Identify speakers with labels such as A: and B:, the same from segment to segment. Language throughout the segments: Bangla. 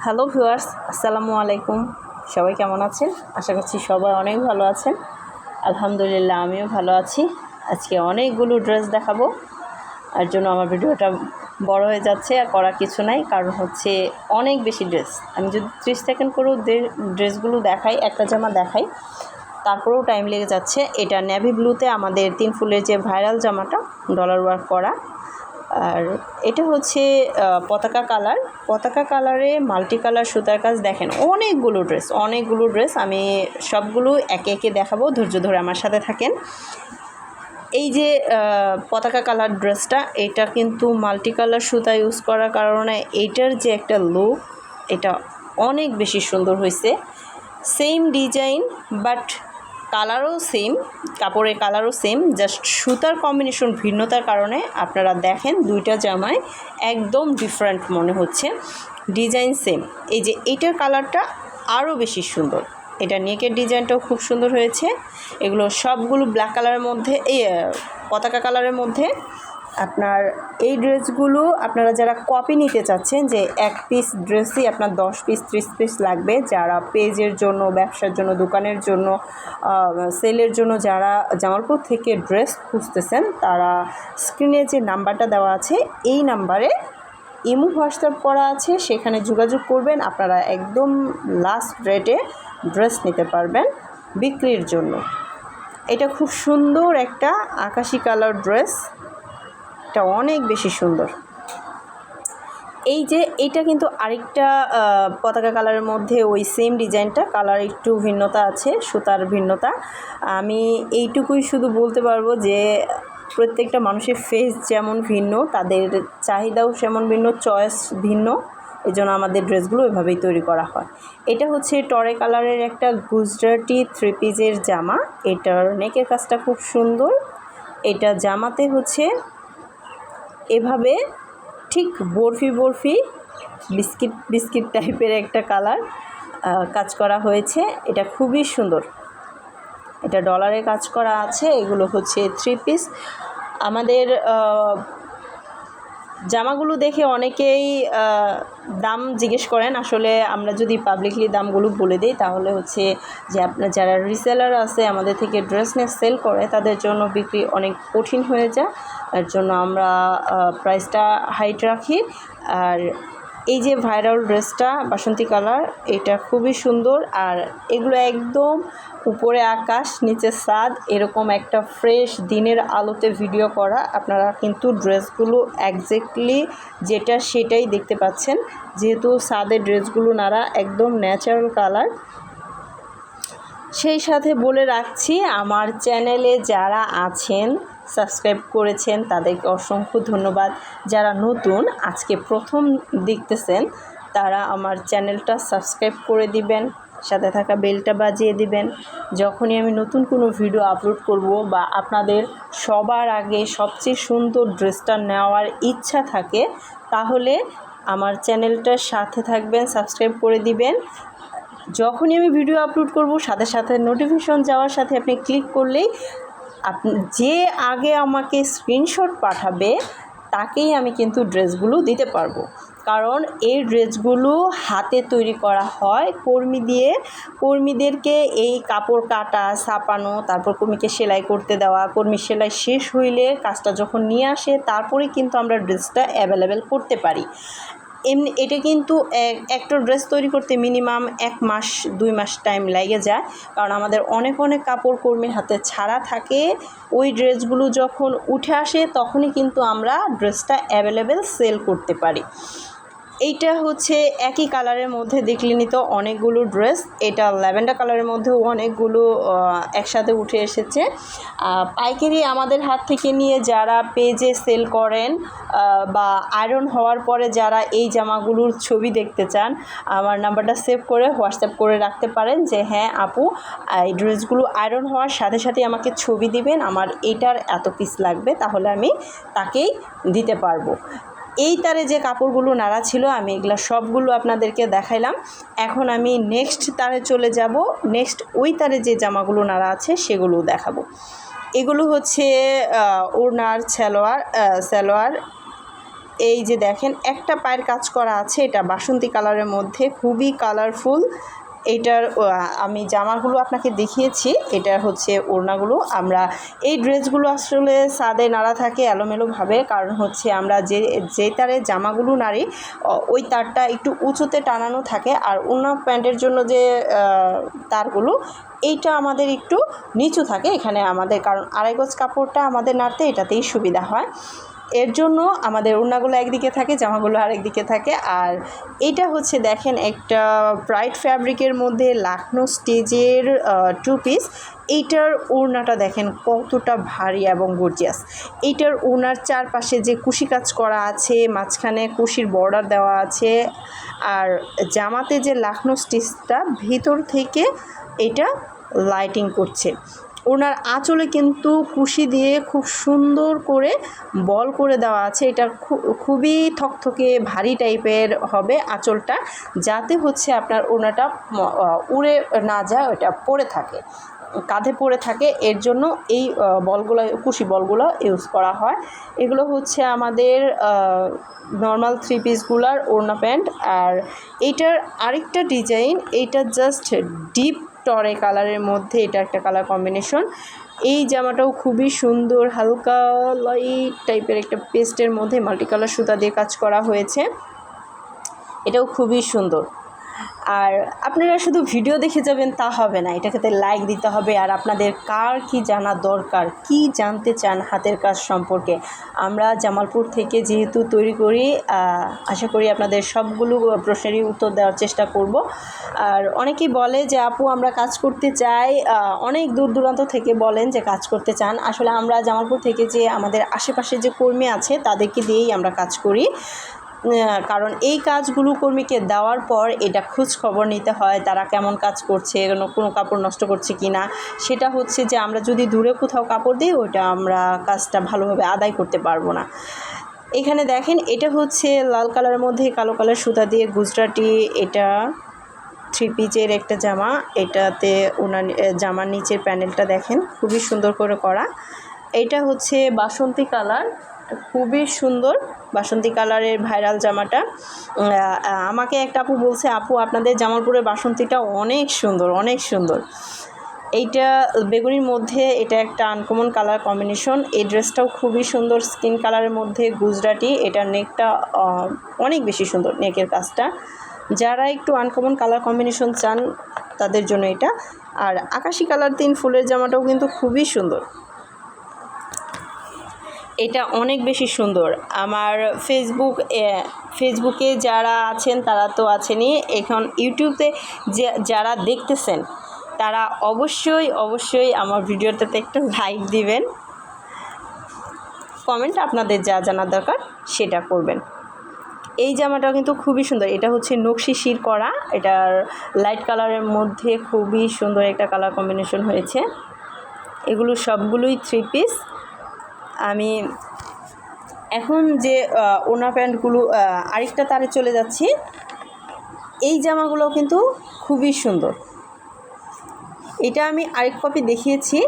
A: হ্যালো ভিউয়ার্স, আসসালামু আলাইকুম। সবাই কেমন আছেন? আশা করছি সবাই অনেক ভালো আছেন। আলহামদুলিল্লাহ, আমিও ভালো আছি। আজকে অনেকগুলো ড্রেস দেখাবো, আর জন্য আমার ভিডিওটা বড় হয়ে যাচ্ছে। আর করা কিছু নাই, কারণ হচ্ছে অনেক বেশি ড্রেস। আমি যদি 30 সেকেন্ড করেও ড্রেসগুলো দেখাই, একটা জামা দেখাই, তারপরেও টাইম লেগে যাচ্ছে। এটা নেভি ব্লুতে আমাদের 3 ফুলের যে ভাইরাল জামাটা, ডলার ওয়ার্ক করা। আর এটা হচ্ছে পতাকা কালারে মাল্টি কালার সুতার কাজ। দেখেন অনেকগুলো ড্রেস আমি সবগুলো একে একে দেখাবো, ধৈর্য ধরে আমার সাথে থাকেন। এই যে পতাকা কালার ড্রেসটা, এটা কিন্তু মাল্টি কালার সুতা ইউজ করার কারণে এইটার যে একটা লুক, এটা অনেক বেশি সুন্দর হয়েছে। সেম ডিজাইন বাট কালারও সেম, কাপড়ের কালারও সেম, জাস্ট সুতার কম্বিনেশন ভিন্নতার কারণে আপনারা দেখেন দুইটা জামায় একদম ডিফারেন্ট মনে হচ্ছে। Design same. এই যে এটার কালারটা আরও বেশি সুন্দর, এটা নেকের ডিজাইনটাও খুব সুন্দর হয়েছে। এগুলো সবগুলো ব্ল্যাক কালারের মধ্যে, এই পতাকা কালারের মধ্যে। আপনার এই ড্রেসগুলো আপনারা যারা কপি নিতে চাচ্ছেন, যে এক পিস ড্রেসই আপনার 10 পিস 30 পিস লাগবে, যারা পেজের জন্য, ব্যবসার জন্য, দোকানের জন্য, সেলের জন্য যারা জামালপুর থেকে ড্রেস খুঁজতেছেন, তারা স্ক্রিনে যে নাম্বারটা দেওয়া আছে এই নাম্বারে ইমো হোয়াটসঅ্যাপ করা আছে, সেখানে যোগাযোগ করবেন। আপনারা একদম লাস্ট রেটে ড্রেস নিতে পারবেন বিক্রির জন্য। এটা খুব সুন্দর একটা আকাশি কালার ড্রেস, এটা অনেক বেশি সুন্দর। এই যে এটা কিন্তু আরেকটা পতাকা কালারের মধ্যে ওই সেম ডিজাইনটা, কালার একটু ভিন্নতা আছে, সুতার ভিন্নতা। আমি এইটুকুই শুধু বলতে পারবো যে প্রত্যেকটা মানুষের ফেস যেমন ভিন্ন, তাদের চাহিদাও সেমন ভিন্ন, চয়েস ভিন্ন। এই জন্য আমাদের ড্রেসগুলো এভাবেই তৈরি করা হয়। এটা হচ্ছে টরে কালারের একটা গুজরাটি 3 পিসের জামা। এটার নেকের কাজটা খুব সুন্দর। এটা জামাতে হচ্ছে এভাবে ঠিক বরফি বিস্কিট টাইপের একটা কালার কাজ করা হয়েছে। এটা খুবই সুন্দর, এটা ডলারে কাজ করা আছে। এগুলো হচ্ছে 3 পিস। আমাদের জামাগুলো দেখে অনেকেই দাম জিজ্ঞেস করেন। আসলে আমরা যদি পাবলিকলি দামগুলো বলে দিই, তাহলে হচ্ছে যে আপনার যারা রিসেলার আছে আমাদের থেকে ড্রেস নিয়ে সেল করে, তাদের জন্য বিক্রি অনেক কঠিন হয়ে যায়। এর জন্য আমরা প্রাইসটা হাইট রাখি। আর এই যে ভাইরাল ড্রেসটা বাসন্তী কালার, এটা খুবই সুন্দর। আর এগুলো একদম উপরে আকাশ নিচে ছাদ, এরকম একটা ফ্রেশ দিনের আলোতে ভিডিও করা। আপনারা কিন্তু ড্রেসগুলো একজ্যাক্টলি যেটা সেটাই দেখতে পাচ্ছেন, যেহেতু ছাদের ড্রেসগুলো নারা একদম ন্যাচারাল কালার। সেই সাথে বলে রাখছি, আমার চ্যানেলে যারা আছেন, সাবস্ক্রাইব করেছেন, তাদেরকে অসংখ্য ধন্যবাদ। যারা নতুন আজকে প্রথম দেখতেছেন, তারা আমার চ্যানেলটা সাবস্ক্রাইব করে দিবেন, সাথে থাকা বেলটা বাজিয়ে দিবেন। যখনই আমি নতুন কোনো ভিডিও আপলোড করব বা আপনাদের সবার আগে সবচেয়ে সুন্দর ড্রেসটা নেওয়ার ইচ্ছা থাকে, তাহলে আমার চ্যানেলটার সাথে থাকবেন, সাবস্ক্রাইব করে দিবেন। যখনই আমি ভিডিও আপলোড করব, সাথে সাথে নোটিফিকেশন যাওয়ার সাথে আপনি ক্লিক করলেই যে আগে আমাকে স্ক্রিনশট পাঠাবে, তাকেই আমি কিন্তু ড্রেসগুলো দিতে পারবো। কারণ এই ড্রেসগুলো হাতে তৈরি করা হয় কর্মী দিয়ে। কর্মীদেরকে এই কাপড় কাটা, ছাপানো, তারপর কর্মীকে সেলাই করতে দেওয়া, কর্মীর সেলাই শেষ হইলে কাজটা যখন নিয়ে আসে, তারপরে কিন্তু আমরা ড্রেসটা অ্যাভেলেবেল করতে পারি। এমনি এটা কিন্তু একটা ড্রেস তৈরি করতে মিনিমাম 1 মাস 2 মাস টাইম লেগে যায়, কারণ আমাদের অনেক কাপড় কর্মীর হাতে ছাড়া থাকে। ওই ড্রেসগুলো যখন উঠে আসে, তখনই কিন্তু আমরা ড্রেসটা অ্যাভেলেবেল সেল করতে পারি। এইটা হচ্ছে একই কালারের মধ্যে, দেখলেনই তো অনেকগুলো ড্রেস। এটা ল্যাভেন্ডার কালারের মধ্যেও অনেকগুলো একসাথে উঠে এসেছে। পাইকারি আমাদের হাত থেকে নিয়ে যারা পেজে সেল করেন বা আয়রন হওয়ার পরে যারা এই জামাগুলোর ছবি দেখতে চান, আমার নাম্বারটা সেভ করে হোয়াটসঅ্যাপ করে রাখতে পারেন যে হ্যাঁ আপু, এই ড্রেসগুলো আয়রন হওয়ার সাথে সাথে আমাকে ছবি দিবেন, আমার এটার এত পিস লাগবে, তাহলে আমি তাকেই দিতে পারবো। এই তারে যে কাপড়গুলো নাড়া ছিল, আমি এগুলা সবগুলো আপনাদেরকে দেখাইলাম। এখন আমি নেক্সট তারে চলে যাব। নেক্সট ওই তারে যে জামাগুলো নাড়া আছে সেগুলো দেখাবো। এগুলো হচ্ছে ওড়নার সালোয়ার। এই যে দেখেন একটা পায়ের কাজ করা আছে, এটা বাসন্তী কালারের মধ্যে, খুবই কালারফুল। এইটার আমি জামাগুলো আপনাকে দেখিয়েছি, এটা হচ্ছে ওড়নাগুলো। আমরা এই ড্রেসগুলো আসলে সাদে নাড়া থাকে এলোমেলোভাবে, কারণ হচ্ছে আমরা যে তারে জামাগুলো নাড়ি ওই তারটা একটু উঁচুতে টানানো থাকে, আর ওড়না প্যান্টের জন্য যে তারগুলো এইটা আমাদের একটু নিচু থাকে এখানে আমাদের, কারণ আড়াই গজ কাপড়টা আমাদের নাড়তে এটাতেই সুবিধা হয়। এর জন্য আমাদের ওড়নাগুলো একদিকে থাকে, জামাগুলো আরেকদিকে থাকে। আর এটা হচ্ছে দেখেন একটা ব্রাইট ফ্যাব্রিকের মধ্যে লাখনো স্টিচের 2 পিস। এইটার ওড়নাটা দেখেন কতটা ভারী এবং গর্জিয়াস। এইটার ওড়নার চারপাশে যে কুশি কাজ করা আছে, মাঝখানে কুশির বর্ডার দেওয়া আছে, আর জামাতে যে লাখনো স্টিচটা ভিতর থেকে এটা লাইটিং করছে। ওনার আঁচলে কিন্তু কুশি দিয়ে খুব সুন্দর করে বল করে দেওয়া আছে। এটা খুবই থকথকে ভারী টাইপের হবে আঁচলটা, যাতে হচ্ছে আপনার ওনাটা উড়ে না যায়, ওটা পড়ে থাকে, কাঁধে পড়ে থাকে। এর জন্য এই বলগুলো, কুশি বলগুলো ইউজ করা হয়। এগুলো হচ্ছে আমাদের নর্মাল 3 পিসগুলার ওড়না প্যান্ট। আর এইটার আরেকটা ডিজাইন, এইটা জাস্ট ডিপ টরে কালারের মধ্যে এটা একটা কালার কম্বিনেশন। এই জামাটাও খুবই সুন্দর, হালকা লাইট টাইপের একটা পেস্টের মধ্যে মাল্টি কালার সুতা দিয়ে কাজ করা হয়েছে। এটাও খুবই সুন্দর। আর আপনারা শুধু ভিডিও দেখে যাবেন তা হবে না, এটাকে লাইক দিতে হবে। আর আপনাদের কার কি জানা দরকার, কি জানতে চান হাতের কাজ সম্পর্কে, আমরা জামালপুর থেকে যেহেতু তৈরি করি, আশা করি আপনাদের সবগুলো প্রশ্নেরই উত্তর দেওয়ার চেষ্টা করব। আর অনেকেই বলে যে আপু আমরা কাজ করতে চাই, অনেক দূর দূরান্ত থেকে বলেন যে কাজ করতে চান। আসলে আমরা জামালপুর থেকে যে আমাদের আশেপাশে যে কর্মী আছে তাদেরকে দিয়েই আমরা কাজ করি, কারণ এই কাজগুলো কর্মীকে দেওয়ার পর এটা খোঁজ খবর নিতে হয় তারা কেমন কাজ করছে, কোনো কাপড় নষ্ট করছে কি না। সেটা হচ্ছে যে আমরা যদি দূরে কোথাও কাপড় দিই, ওইটা আমরা কাজটা ভালোভাবে আদায় করতে পারবো না। এখানে দেখেন এটা হচ্ছে লাল কালারের মধ্যে কালো কালার সুতা দিয়ে গুজরাটি, এটা 3 পিসের একটা জামা। এটাতে ওনার জামার নিচের প্যানেলটা দেখেন খুবই সুন্দর করে করা। এটা হচ্ছে বাসন্তী কালার, খুবই সুন্দর বাসন্তী কালারের ভাইরাল জামাটা। আমাকে একটা আপু বলছে, আপু আপনাদের জামালপুরের বাসন্তীটা অনেক সুন্দর, অনেক সুন্দর। এইটা বেগুনির মধ্যে, এটা একটা আনকমন কালার কম্বিনেশন। এই ড্রেসটাও খুবই সুন্দর, স্কিন কালারের মধ্যে গুজরাটি। এটার নেকটা অনেক বেশি সুন্দর, নেকের কাজটা। যারা একটু আনকমন কালার কম্বিনেশন চান তাদের জন্য এটা। আর আকাশি কালার 3 ফুলের জামাটাও কিন্তু খুবই সুন্দর, এটা অনেক বেশি সুন্দর। আমার ফেসবুকে যারা আছেন তারা তো আছেনই, এখন ইউটিউবে যারা দেখতেছেন তারা অবশ্যই আমার ভিডিওটাতে একটা লাইক দিবেন, কমেন্ট আপনাদের যা জানার দরকার সেটা করবেন। এই জামাটাও কিন্তু খুবই সুন্দর, এটা হচ্ছে নকশি শির করা, এটার লাইট কালারের মধ্যে খুবই সুন্দর একটা কালার কম্বিনেশন হয়েছে। এগুলো সবগুলোই 3 পিস। আমি এখন যে ওড়না প্যান্টগুলো আরেকটা তারে চলে যাচ্ছি। এই জামাগুলো কিন্তু খুবই সুন্দর, এটা আমি আরেক কপি দেখিয়েছি।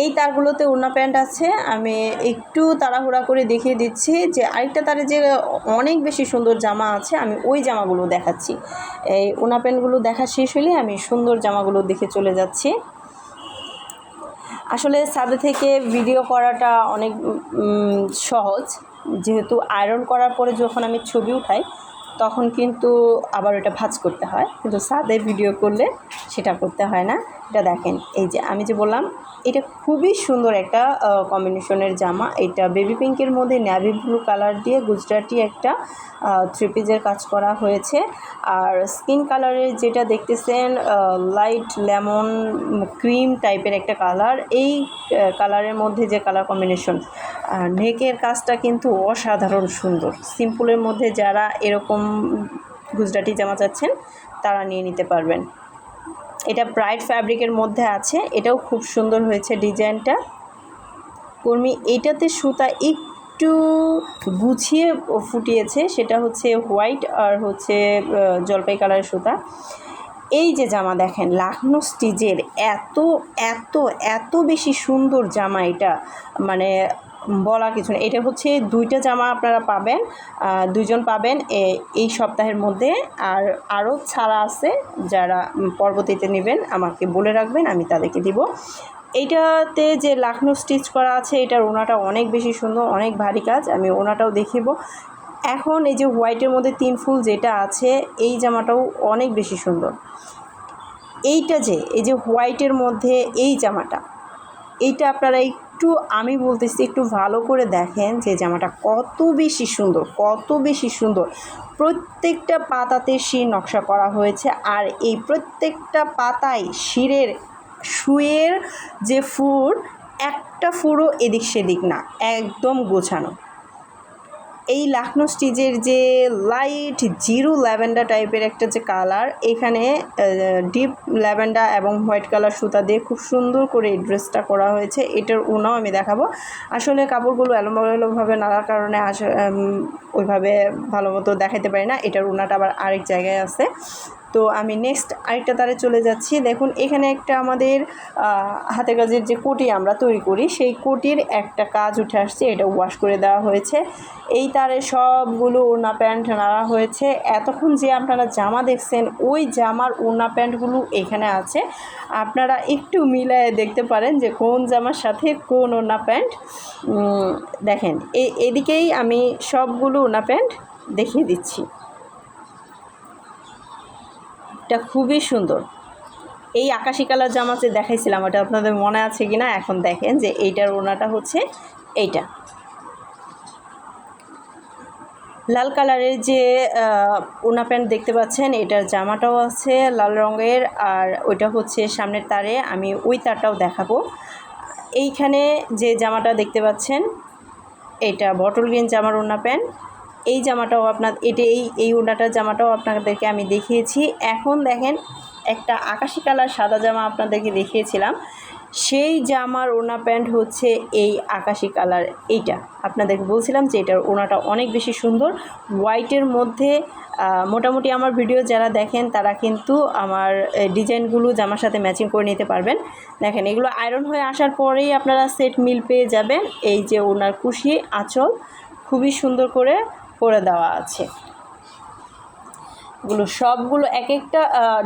A: এই তারগুলোতে ওড়না প্যান্ট আছে, আমি একটু তাড়াহুড়া করে দেখিয়ে দিচ্ছি যে আরেকটা তারে যে অনেক বেশি সুন্দর জামা আছে, আমি ওই জামাগুলো দেখাচ্ছি। এই ওড়না প্যান্টগুলো দেখা শেষ হলে আমি সুন্দর জামাগুলো দেখে চলে যাচ্ছি। আসলে ছাদে থেকে ভিডিও করাটা অনেক সহজ, যেহেতু আয়রন করার পরে যখন আমি ছবি উঠাই তখন কিন্তু আবার এটা ভাঁজ করতে হয়, কিন্তু ছাদে ভিডিও করলে সেটা করতে হয় না। এটা দেখেন, এই যে আমি যে বললাম এটা খুবই সুন্দর একটা কম্বিনেশনের জামা। এটা বেবি পিঙ্কের মধ্যে নেভি ব্লু কালার দিয়ে গুজরাটি একটা 3 পিসের কাজ করা হয়েছে। আর স্কিন কালারের যেটা দেখতেছেন লাইট লেমন ক্রিম টাইপের একটা কালার, এই কালারের মধ্যে যে কালার কম্বিনেশন, নেকের কাজটা কিন্তু অসাধারণ সুন্দর। সিম্পলের মধ্যে যারা এরকম গুজরাটি জামা চাচ্ছেন তারা নিয়ে নিতে পারবেন। এটা ব্রাইট ফ্যাব্রিকের মধ্যে আছে, এটাও খুব সুন্দর হয়েছে ডিজাইনটা। কর্মী এইটাতে সুতা একটু গুছিয়ে ফুটিয়েছে, সেটা হচ্ছে হোয়াইট আর হচ্ছে জলপাই কালারের সুতা। এই যে জামা দেখেন লাখনো স্টিচের, এত এত এত বেশি সুন্দর জামা। এটা মানে বলার কিছু নেই। এটা হচ্ছে 2টা জামা আপনারা পাবেন, 2জন পাবেন এই সপ্তাহের মধ্যে। আর আরও ছাড়া আছে, যারা পরবর্তীতে নেবেন আমাকে বলে রাখবেন, আমি তাদেরকে দিব। এইটাতে যে লাখনৌ স্টিচ করা আছে, এটার ওনাটা অনেক বেশি সুন্দর, অনেক ভারী কাজ। আমি ওনাটাও দেখিব। এখন এই যে হোয়াইটের মধ্যে 3 ফুল যেটা আছে, এই জামাটাও অনেক বেশি সুন্দর। এইটা যে এই যে হোয়াইটের মধ্যে এই জামাটা, এইটা আপনারা একটু, আমি বলতেছি একটু ভালো করে দেখেন যে জামাটা কত বেশি সুন্দর, কত বেশি সুন্দর। প্রত্যেকটা পাতাতে শির নকশা করা হয়েছে, আর এই প্রত্যেকটা পাতায় শিরের সুয়ের যে ফুল, একটা ফুলও এদিক সেদিক না, একদম গোছানো। এই লাখনৌ স্টিচের যে লাইট জিরো ল্যাভেন্ডার টাইপের একটা যে কালার, এখানে ডিপ ল্যাভেন্ডার এবং হোয়াইট কালার সুতা দিয়ে খুব সুন্দর করে এই ড্রেসটা করা হয়েছে। এটার ওনাও আমি দেখাবো। আসলে কাপড়গুলো এলোমেলোভাবে নাড়ার কারণে ওইভাবে ভালো মতো দেখাতে পারি না। এটার ওনাটা আবার আরেক জায়গায় আছে। তো আমি নেক্সট আরেকটা তারে চলে যাচ্ছি। দেখুন এখানে একটা আমাদের হাতে কাজের যে কোটি আমরা তৈরি করি, সেই কোটির একটা কাজ উঠে আসছে, এটা ওয়াশ করে দেওয়া হয়েছে। এই তারে সবগুলো ওড়না প্যান্ট নাড়া হয়েছে। এতক্ষণ যে আপনারা জামা দেখছেন, ওই জামার ওড়না প্যান্টগুলো এখানে আছে। আপনারা একটু মিলায়ে দেখতে পারেন যে কোন জামার সাথে কোন ওড়না প্যান্ট। দেখেন এদিকেই আমি সবগুলো ওড়না প্যান্ট দেখিয়ে দিচ্ছি। এটা খুবই সুন্দর। এই আকাশি কালার জামা যে দেখাইছিলাম, ওটা আপনাদের মনে আছে কি না? এখন দেখেন যে এইটার ওড়নাটা হচ্ছে এইটা। লাল কালারের যে ওড়না প্যান্ট দেখতে পাচ্ছেন, এটার জামাটাও আছে লাল রঙের, আর ওইটা হচ্ছে সামনের তারে। আমি ওই তারটাও দেখাবো। এইখানে যে জামাটা দেখতে পাচ্ছেন, এটা বটল গ্রিন জামার ওড়না প্যান্ট। এই জামাটাও এই ওড়নাটার জামাটাও আপনাদেরকে আমি দেখিয়েছি। এখন দেখেন একটা আকাশি কালার সাদা জামা আপনাদেরকে দেখিয়েছিলাম, সেই জামার ওড়না প্যান্ট হচ্ছে এই আকাশি কালার। এইটা আপনাদেরকে বলছিলাম যে এটার ওড়নাটা অনেক বেশি সুন্দর। হোয়াইটের মধ্যে মোটামুটি আমার ভিডিও যারা দেখেন তারা কিন্তু আমার ডিজাইনগুলো জামার সাথে ম্যাচিং করে নিতে পারবেন। দেখেন এগুলো আয়রন হয়ে আসার পরেই আপনারা সেট মিল পেয়ে যাবেন। এই যে ওড়নার কুশি আঁচল খুবই সুন্দর করে দেওয়া আছে। সবগুলো এক একটা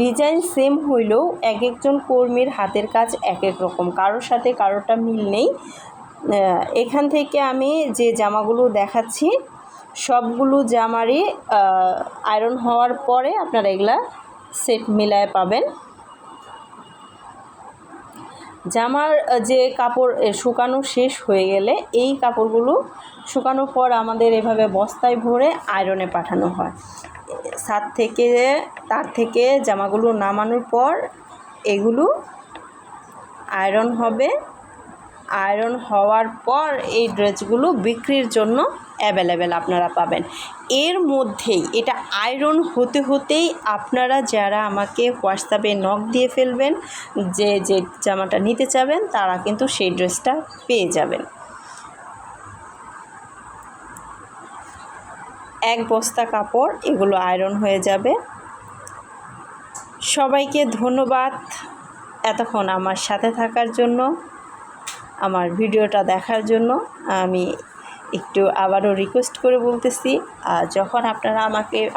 A: ডিজাইন সেম হইলেও এক একজন কর্মীর হাতের কাজ এক এক রকম, কারোর সাথে কারোরটা মিল নেই। এখান থেকে আমি যে জামাগুলো দেখাচ্ছি, সবগুলো জামারই আয়রন হওয়ার পরে আপনারা এগুলা সেট মিলায় পাবেন। জামার যে কাপড় শুকানো শেষ হয়ে গেলে, এই কাপড়গুলো শুকানোর পর আমাদের এভাবে বস্তায় ভরে আয়রনে পাঠানো হয়। তার থেকে জামাগুলো নামানোর পর এগুলো আয়রন হবে। আয়রন হওয়ার পর এই ড্রেসগুলো বিক্রির জন্য অ্যাভেলেবেল আপনারা পাবেন। এর মধ্যেই এটা আয়রন হতে হতেই আপনারা যারা আমাকে হোয়াটসঅ্যাপে নক দিয়ে ফেলবেন যে জামাটা নিতে চাবেন, তারা কিন্তু সেই ড্রেসটা পেয়ে যাবেন। এক বস্তা কাপড় এগুলো আয়রন হয়ে যাবে। সবাইকে ধন্যবাদ এতক্ষণ আমার সাথে থাকার জন্য, আমার ভিডিওটা দেখার জন্য। আমি একটু আবারও রিকোয়েস্ট করে বলতেছি, যখন আপনারা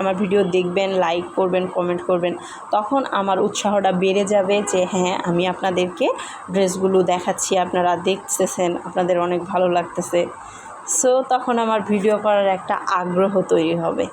A: আমার ভিডিও দেখবেন, লাইক করবেন, কমেন্ট করবেন, তখন আমার উৎসাহটা বেড়ে যাবে যে হ্যাঁ, আমি আপনাদেরকে ড্রেসগুলো দেখাচ্ছি, আপনারা দেখতেছেন, আপনাদের অনেক ভালো লাগতেছে। সো তখন আমার ভিডিও করার একটা আগ্রহ তৈরি হবে।